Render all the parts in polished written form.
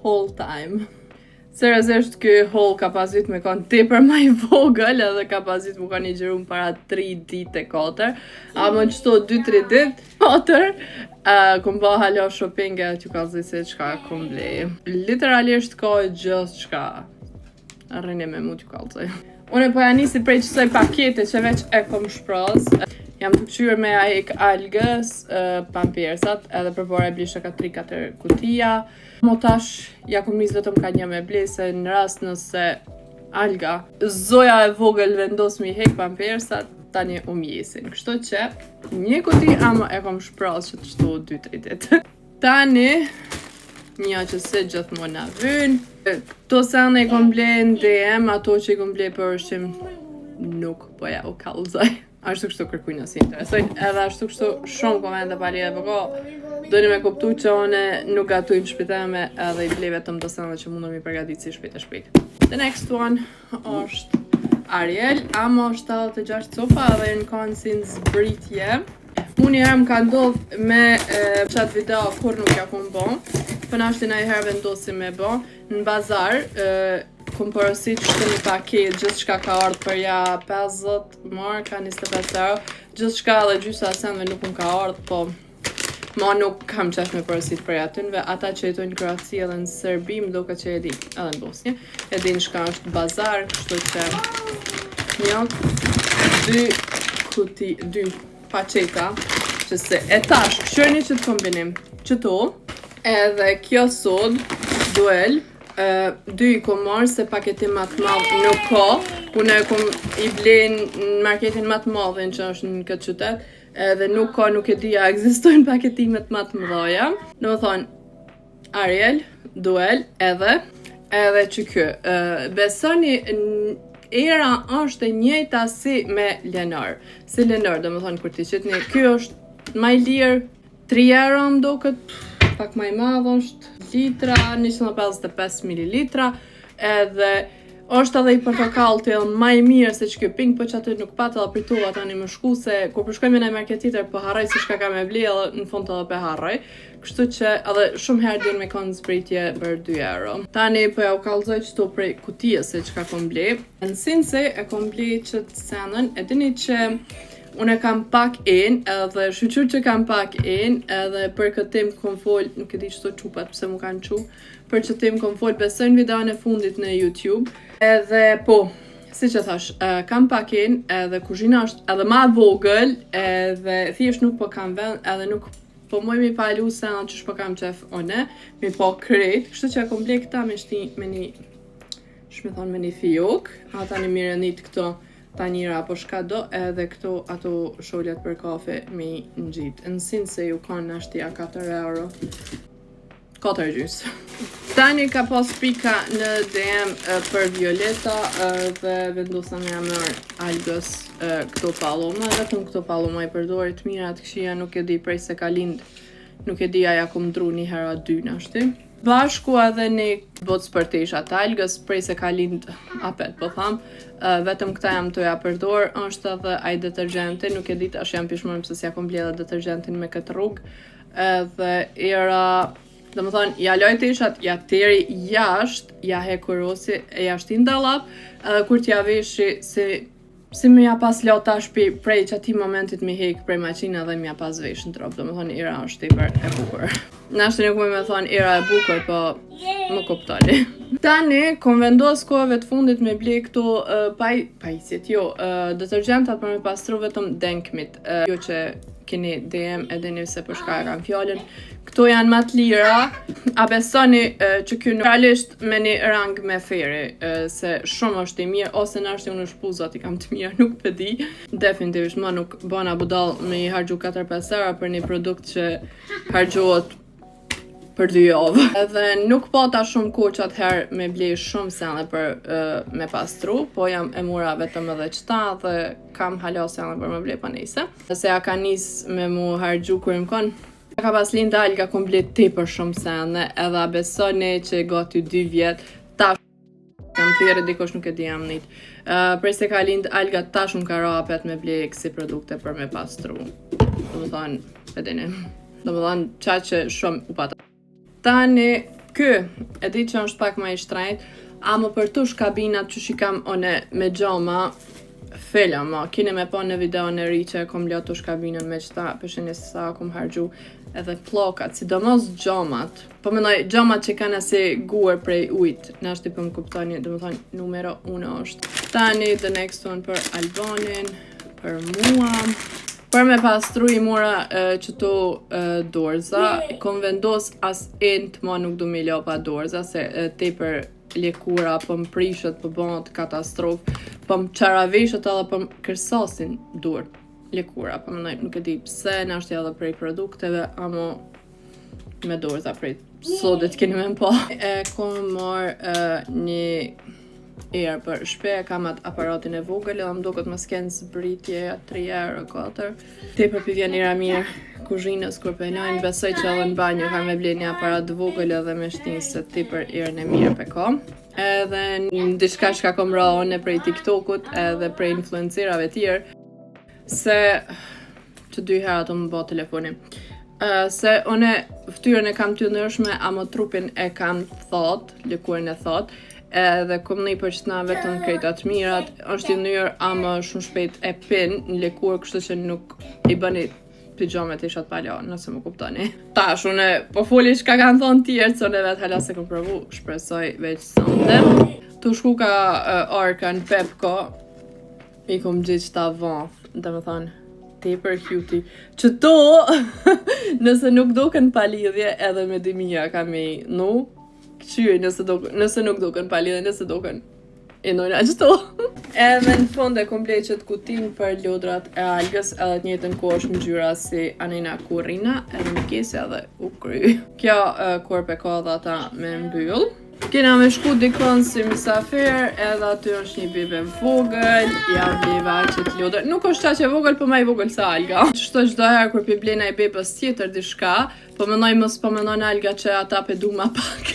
whole time. Seriozisht ky haul ka pasur me kon tepër më i vogël edhe ka pasur më kanë gjeruar para 3 ditë 4. Ama çto 2-3 ditë 4 kom bë hala shopping e t'ju kallëzoj se çka kom ble. Literalisht ka gjithçka. Arrini me mu t'ju kallëzoj. Unë po ja nisi prej çsoj pakete që veç e kom shpros. Jam të këshyr me ajk algës, pampersat, edhe përpara e blisha ka 3-4 kutia. Mo tash, ja kom nis vetëm ka një me ble, se në rast nëse alga, zoja e vogël vendos mi hek pampersat, tani u mjesin. Kështu që, një kuti ama e kom shpras që të shto 2-3 ditë. Tani, një që se gjithmonë na vyn. Këto sene i kom ble në DM, ato që i kom ble për ushqim nuk po ja u kallëzoj. Ashtu kështu kërkuj nësi interesojnë, edhe ashtu kështu shumë komente pali e përko. Doni me kuptu që one nuk gatujmë shpiteme edhe i ble vetëm të sene që mundër mi përgatit si shpejt e shpejt. The next one është Ariel, ama është 76 copa edhe në kanë si në zbritje. Unë i herë më ka ndodh me qatë video kur nuk ja kom bon, për nashti na i herë vendosim me bon. Në bazar, kom porosit që një paket, gjithë shka ka ardhë për ja 50 marka, 25 euro, gjithë shka dhe gjysa senve nuk më ka ardhë, po ma nuk kam qef me porosit për ja tynve, ata që jetojnë në Kroaci edhe në Serbi, më do ka që e di, edhe në Bosnjë, e di në shka është bazar, kështu që një, 2 paqeta, që se e tash, këshërni që të kombinim, qëto, edhe kjo sod, duel, 2 i kom marrë se paketin ma të madh nuk ka. Unë e kom i blen në marketin ma të madhin që është në këtë qytet, edhe nuk ka, nuk e dija, ekzistojnë paketimet ma të mëdhaja. Në më thonë, Ariel, duel, edhe që kjo. Besoni, era është e njëjta si me Lenor. Si Lenor, dhe më thonë, kur ti qitni, kjo është ma i lirë, 3 euro më do këtë, pak ma i madhë është litra, 155 ml, edhe është edhe i portokall të ma i mirë se që kjo pink, po që aty nuk patë edhe pritova tani më shku, se kur përshkojme në market tjetër, po harroj si shka ka me bli, edhe në fund edhe pe harroj. Kështu që edhe shumë herë din me konë zbritje për 2 euro. Tani po ja u kallëzoj qëto prej kutijës se që ka kom bli. Në sinse e kom bli që të senën, e dini që unë e kam pak edhe shqyqyr që kam pak edhe për këtë tim kom fol, nuk e di qëto qupat pëse mu kanë qu, për që tim kom fol besojnë videon e fundit në YouTube, edhe po, si që thash, kam pak edhe kuzhina është edhe ma vogël, edhe thjesht nuk po kam vend, edhe nuk po moj mi palu se në që shpo kam qef one, mi po krejt, kështu që e kom ble këta me një, shme thonë me një fijok, ata një mire njët këto, tanjira apo shka do, edhe këto ato shollet për kafe mi në gjitë. Në sinë se ju kanë nashtja 4 euro. 4 gjys. Tani ka pas pika në DM për Violeta dhe vendosa me amër algës këto palloma, vetëm këto palloma i përdorit mirat këshia, nuk e di prej se ka lind, nuk e di aja kom dru një hera 2 nashti. Bashku edhe një botë spërteshat algës, prej se ka lind apet, po tham, vetëm këta jam të ja përdor, është edhe aj detergjenti, nuk e dit, ashtë jam pishmërëm se si ja kom bledhe detergjentin me këtë rrugë, edhe era, dhe më thonë, ja loj teshat, ja teri jashtë, ja hekurosi, e jashtë i ndalap, edhe kur t'ja veshi si me ja pas lo tash prej që ati momentit mi hek prej maqina dhe mi ja pas vesh në trop, dhe më thonë, era është i për e bukur. Nashtë nuk me thonë, era e bukur, po më kuptoni. Tani, kom vendos kohëve të fundit me ble këto pajisjet, detergjentat për me pastru vetëm denkmit, jo që keni DM edhe një se për shka e kam fjallin. Këto janë mat lira, a besoni që kjo në realisht me një rang me feri, se shumë është i mirë, ose në është unë shpuzat i kam të mirë, nuk pëdi. Definitivisht ma nuk bona budal me i hargju 4-5 euro për një produkt që hargjohet për 2 javë. Edhe nuk pata shumë kohë që atëherë me blej shumë sene për me pastru, po jam e mura vetëm edhe qëta dhe kam hala sene për me blej pa nejse. Se ja ka nis me mu hargju kur im kon, ka pas lind alga kom blej tepër shumë sene, edhe besoni që gati 2 vjet, tash kam thjerë dikosh nuk e di jam njët. Prej se ka lind alga tash më ka rapet me blej kësi produkte për me pastru. Dhe më thonë, edini, dhe më thonë qa që shumë u pata. Tani, Ky, e di që është pak më i shtrenjtë, ama për tush kabinat që shikam one me gjoma, film, kini me po në video në ri që kom ljo tush kabinën me qëta, përshini sa kom hargju edhe plokat, sidomos gjomat. Po mendoj, gjomat që kanë asi guër prej ujt, në ashtë i për më kuptoni, dhe më thonë, numero 1 është. Tani, the next one për Albanin, për mua. Për me pastru i mora qëto dorza, kom vendos as int, ma nuk du me lo pa dorza, se te për lëkura, po më prishet, po bëhet katastrofë, po më qaraveshët edhe po më kërsasin dur lëkura, po më nuk e di pse, në është edhe prej produkteve, amo me dorza prej sodet keni me po. E kom marrë një erë për shpe, kam atë aparatin e vogël, edhe më duket më s'ken zbritje 3 euro 4. Te për pivjen era mirë kuzhinës kur penojnë, besoj që edhe në banjo kam me ble një aparat vogël edhe me shtinë se ti për erën e mirë pe kom. Edhe në diçka që kom ra one prej TikTokut edhe prej influencerave tjerë, se që 2 herë ato më bë telefoni. Se one ftyrën e kam të ndryshme, ama trupin e kam thot, lëkurën e thot, edhe kom një për qëtëna vetëm krejtat mirat, është i njërë ama shumë shpejt e pin në lëkurë, kështu që nuk i bëni pijamet ishat palo, nëse më kuptoni. Tash, une po foli që ka kanë thonë tjerë, që une vetë hala se kom provu, shpresoj veç sante. Tu shku ka arka në Pepko, i kom gjithë qëta vanë, dhe me thonë, tepër cutie. Që to, nëse nuk doken palidhje, edhe me dimija ka me nuk, qyri nëse nuk doken palidhje, nëse doken e nojnë aqëto. Edhe në fund e kompleqet kutin për lodrat e algës, edhe të njëjtën kohë është ngjyra si Anina Kurrina, edhe në kesë edhe u kry. Kjo korpe ka dhe ata me mbyll. Kena me shku dikon si mysafir, edhe aty është një bebe vogël, ja bleva që të lodër. Nuk është qa që vogël, po ma i vogël sa alga. Qështo çdo herë kur pi blena i bebës tjetër dishka, po mendoj mos po mendon alga që ata pe du ma pak.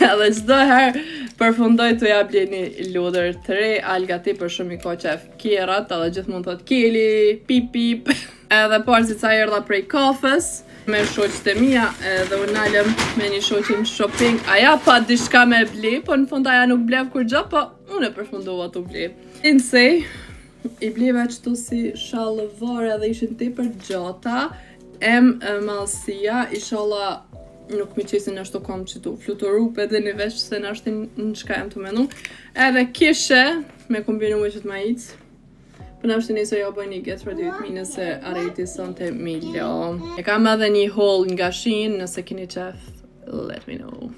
Edhe çdo herë përfundoj të ja bleni lodër të re, alga ti për shumë i ko qef kjerat, edhe gjithmonë thot keli, pip pip. Edhe parëzit sa erdha prej kafës, me shoqët e mia, edhe unë nalëm me një shoqin shopping. Aja pa dishka me ble, po në fund aja nuk blev kur gjë, po unë e përfundova të ble. Insej, i bleva qëto si shallëvare edhe ishin tepër gjata, mallësia, inshallah nuk mi qesin ashtu kom që tu fluturup edhe një vesh se në ashtin në qka jem të menu. Edhe kishe me kombinu me që të ma icë. Për në ashtë njësë jo bëj një get ready with me nëse arrejti sonte miljo. E kam edhe një haul nga Shein, nëse keni qef, let me know.